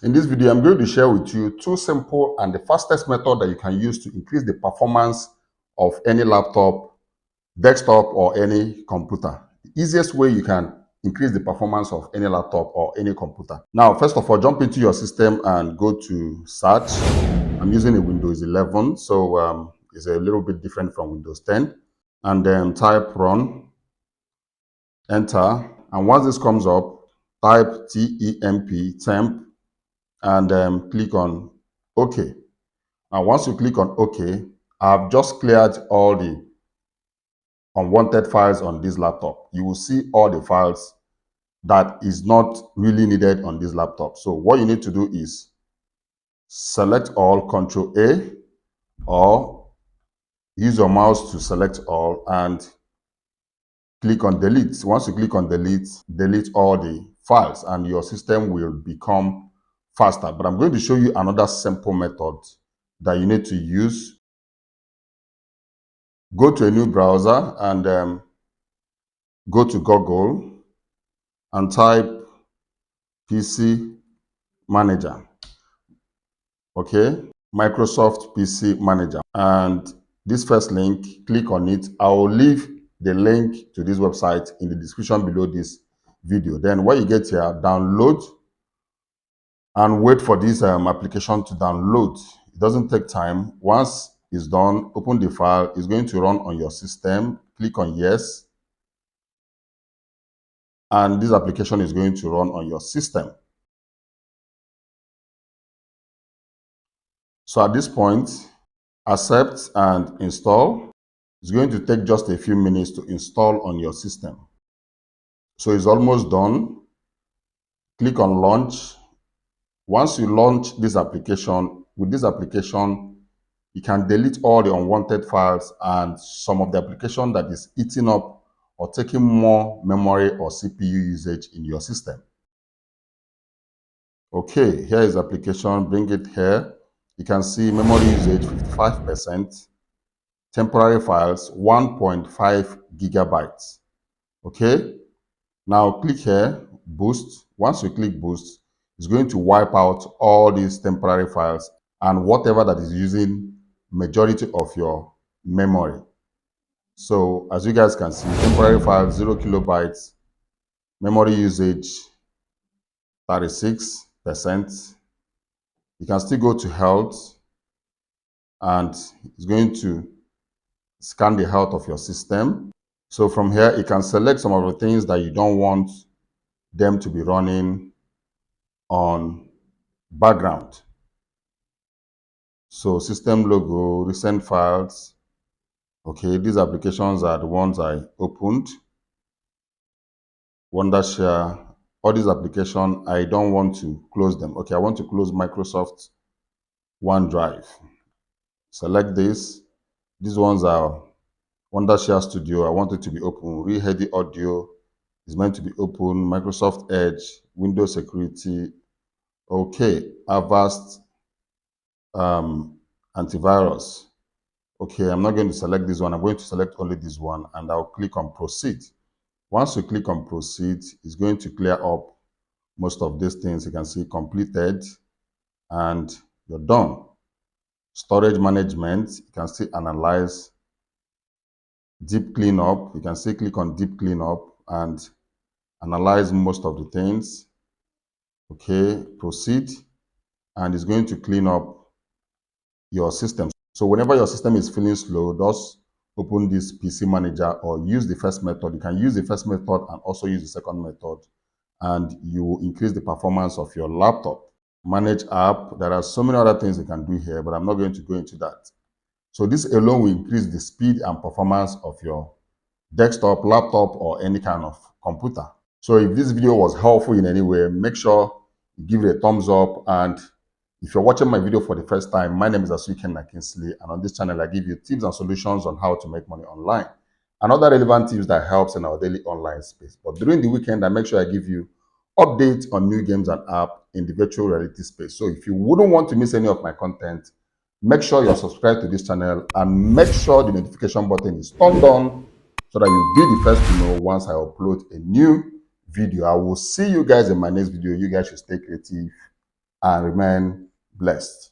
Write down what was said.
In this video, I'm going to share with you two simple and the fastest method that you can use to increase the performance of any laptop, desktop, or any computer. The easiest way you can increase the performance of any laptop or any computer. Now, first of all, jump into your system and go to search. I'm using a Windows 11, so it's a little bit different from Windows 10. And then type run, enter. And once this comes up, type temp, and click on OK. And once you click on OK, I've just cleared all the unwanted files on this laptop. You will see all the files that is not really needed on this laptop. So what you need to do is select all, Control A, or use your mouse to select all and click on delete. Once you click on delete, delete all the files and your system will become faster. But I'm going to show you another simple method that you need to use. Go to a new browser and go to Google and type PC Manager. Okay, Microsoft PC Manager. And this first link, click on it. I will leave the link to this website in the description below this video. Then when you get here, download and wait for this application to download. It doesn't take time. Once it's done, open the file. It's going to run on your system. Click on yes. And this application is going to run on your system. So at this point, accept and install. It's going to take just a few minutes to install on your system. So it's almost done. Click on launch. Once you launch this application, with this application, you can delete all the unwanted files and some of the application that is eating up or taking more memory or CPU usage in your system. Okay, here is application, bring it here. You can see memory usage 55%, temporary files 1.5 gigabytes. Okay, now click here, boost. Once you click boost, it's going to wipe out all these temporary files and whatever that is using majority of your memory. So as you guys can see, temporary files 0 kilobytes, memory usage 36%. You can still go to health and it's going to scan the health of your system. So from here, you can select some of the things that you don't want them to be running on background. So system logo, recent files. Okay, these applications are the ones I opened. Wondershare, all these applications, I don't want to close them. Okay, I want to close Microsoft OneDrive. Select this. These ones are Wondershare Studio. I want it to be open. Reheady Audio is meant to be open. Microsoft Edge, Windows Security. Okay, Avast Antivirus. Okay, I'm not going to select this one. I'm going to select only this one and I'll click on proceed. Once you click on proceed, it's going to clear up most of these things. You can see completed and you're done. Storage management, you can see analyze, deep cleanup. You can see click on deep cleanup and analyze most of the things. Okay, proceed, and it's going to clean up your system. So whenever your system is feeling slow, just open this PC Manager or use the first method. You can use the first method and also use the second method, and you will increase the performance of your laptop. Manage app. There are so many other things you can do here, but I'm not going to go into that. So this alone will increase the speed and performance of your desktop, laptop, or any kind of computer. So if this video was helpful in any way, make sure you give it a thumbs up. And if you're watching my video for the first time, my name is Asuiken Kingsley, and on this channel, I give you tips and solutions on how to make money online and other relevant tips that helps in our daily online space. But during the weekend, I make sure I give you updates on new games and apps in the virtual reality space. So if you wouldn't want to miss any of my content, make sure you're subscribed to this channel and make sure the notification button is turned on so that you'll be the first to know once I upload a new video. I will see you guys in my next video. You guys should stay creative. and remain blessed.